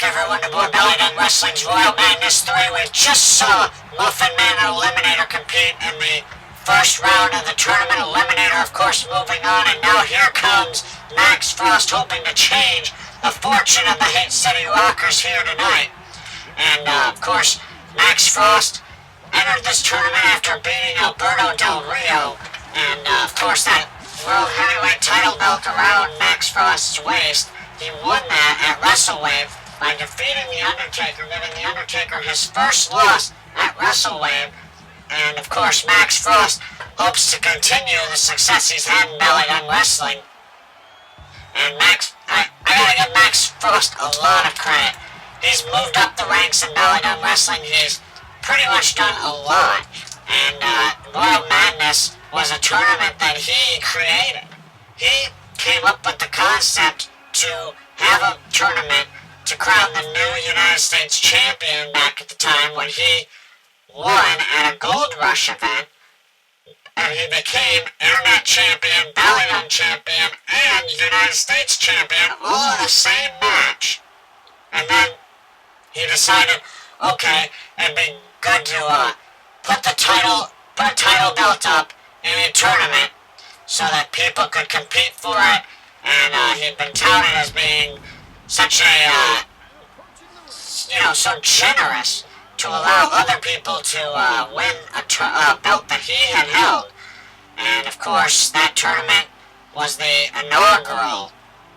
everyone to more BallyDung Wrestling's Royal Madness 3. We just saw Muffin Man and Eliminator compete in the first round of the tournament. Eliminator, of course, moving on, and now here comes Max Frost, hoping to change the fortune of the Hate City Rockers here tonight. And, of course, Max Frost entered this tournament after beating Alberto Del Rio. And, of course, that World Heavyweight title belt around Max Frost's waist. He won that at WrestleWave by defeating The Undertaker, giving The Undertaker his first loss at WrestleWave. And, of course, Max Frost hopes to continue the success he's had in BallyDung Wrestling. And I gotta give Max Frost a lot of credit. He's moved up the ranks in BallyDung Wrestling. He's pretty much done a lot. And Royal Madness was a tournament that he created. He came up with the concept to have a tournament to crown the new United States champion back at the time when he won at a Gold Rush event. And he became Internet Champion, BallyDung Champion, and United States Champion all in the same match. And then he decided, okay, it'd be good to put a title belt up in a tournament so that people could compete for it. And he'd been touted as being such a, so generous to allow other people to win a belt that he had held. And of course, that tournament was the inaugural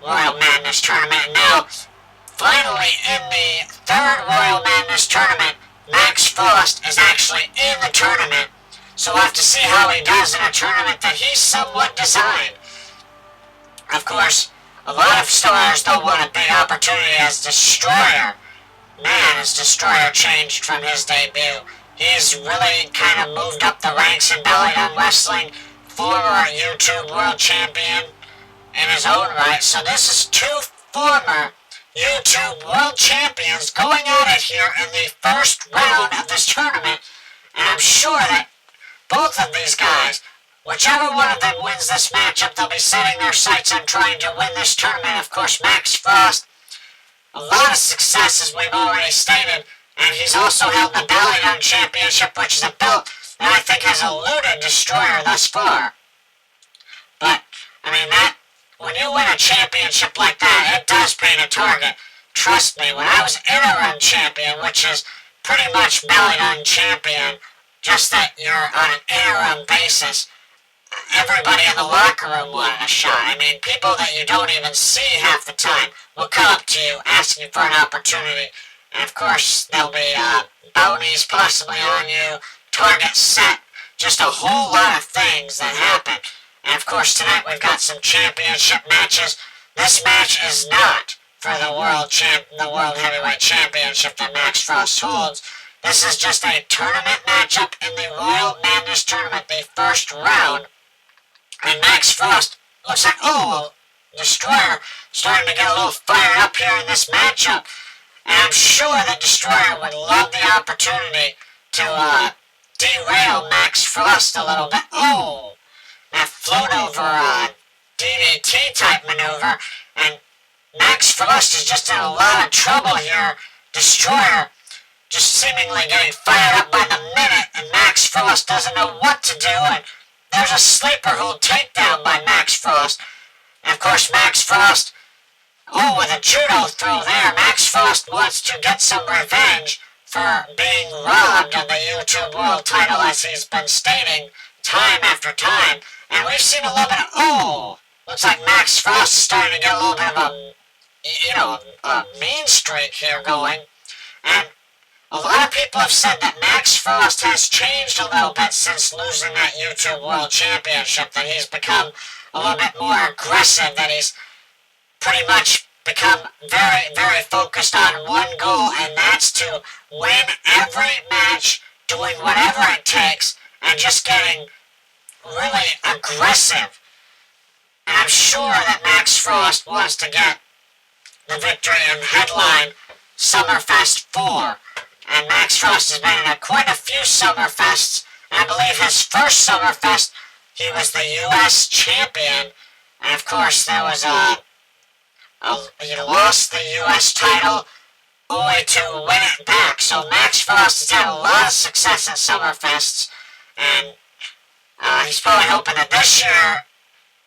Royal Madness tournament. And now, finally, in the third Royal Madness tournament, Max Frost is actually in the tournament. So we'll have to see how he does in a tournament that he somewhat designed. Of course, a lot of stars don't want a big opportunity as Destroyer. Man, has Destroyer changed from his debut. He's really kind of moved up the ranks in BallyDung Wrestling. Former YouTube World Champion in his own right. So this is two former YouTube World Champions going at it here in the first round of this tournament. And I'm sure that both of these guys, whichever one of them wins this matchup, they'll be setting their sights on trying to win this tournament. Of course, Max Frost, a lot of success as we've already stated, and he's also held the BallyDung Championship, which is a belt that I think has eluded Destroyer thus far. But, I mean, when you win a championship like that, it does paint a target. Trust me, when I was interim champion, which is pretty much BallyDung champion, just that you're on an interim basis, everybody in the locker room wanted a shot. I mean, people that you don't even see half the time will come up to you asking for an opportunity. And of course, there'll be bounties possibly on you, targets set, just a whole lot of things that happen. And of course, tonight we've got some championship matches. This match is not for the World Heavyweight Championship that Max Frost holds. This is just a tournament matchup in the Royal Madness tournament, the first round. And Max Frost looks like, Destroyer starting to get a little fired up here in this matchup. And I'm sure that Destroyer would love the opportunity to derail Max Frost a little bit. Oh, that float over DDT type maneuver. And Max Frost is just in a lot of trouble here. Destroyer just seemingly getting fired up by the minute, and Max Frost doesn't know what to do, and there's a sleeper hold takedown by Max Frost. And of course, Max Frost, with a judo throw there, Max Frost wants to get some revenge for being robbed of the YouTube World title, as he's been stating time after time. And we've seen a little bit of, looks like Max Frost is starting to get a little bit of a mean streak here going. And a lot of people have said that Max Frost has changed a little bit since losing that YouTube World Championship, that he's become a little bit more aggressive, that he's pretty much become very, very focused on one goal, and that's to win every match, doing whatever it takes, and just getting really aggressive. And I'm sure that Max Frost wants to get the victory in headline Summerfest 4. And Max Frost has been in quite a few Summerfests. And I believe his first Summerfest, he was the U.S. champion. And of course, there was he lost the U.S. title only to win it back. So Max Frost has had a lot of success at Summerfests, and he's probably hoping that this year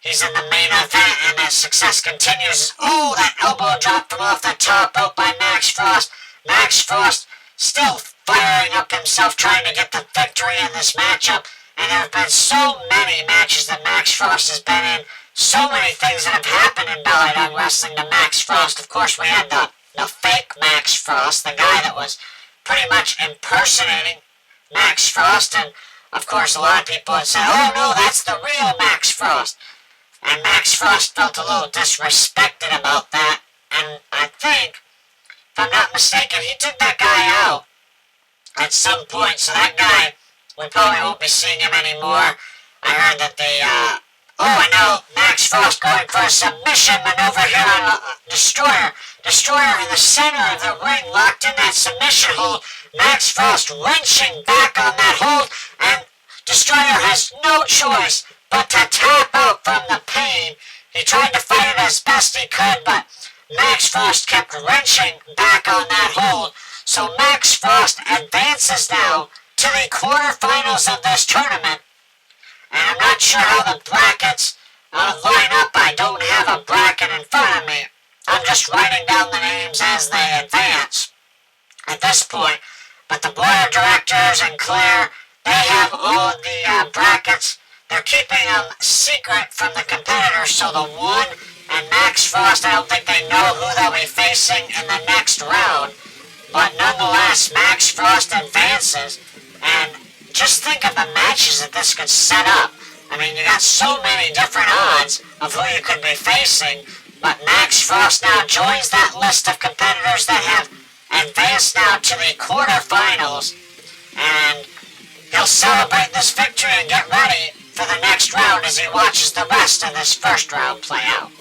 he's in the main event and that success continues. Oh, that elbow drop from off the top rope by Max Frost. Max Frost still firing up himself, trying to get the victory in this matchup. And there have been so many matches that Max Frost has been in. So many things that have happened in BallyDung wrestling to Max Frost. Of course, we had the fake Max Frost, the guy that was pretty much impersonating Max Frost. And, of course, a lot of people had said, oh, no, that's the real Max Frost. And Max Frost felt a little disrespected about that. And I think, if I'm not mistaken, he did that guy out at some point. So that guy, we probably won't be seeing him anymore. I heard that I know, Max Frost going for a submission maneuver here on Destroyer. Destroyer in the center of the ring, locked in that submission hold. Max Frost wrenching back on that hold, and Destroyer has no choice but to tap out from the pain. He tried to fight it as best he could, but Max Frost kept wrenching back on that hold. So Max Frost advances now to the quarterfinals of this tournament. And I'm not sure how the brackets line up. I don't have a bracket in front of me. I'm just writing down the names as they advance at this point. But the board of directors and Claire, they have all of the brackets. They're keeping them secret from the competitors. So the one and Max Frost, I don't think they know who they'll be facing in the next round. But nonetheless, Max Frost advances. And just think of the matches that this could set up. I mean, you got so many different odds of who you could be facing, but Max Frost now joins that list of competitors that have advanced now to the quarterfinals, and he'll celebrate this victory and get ready for the next round as he watches the rest of this first round play out.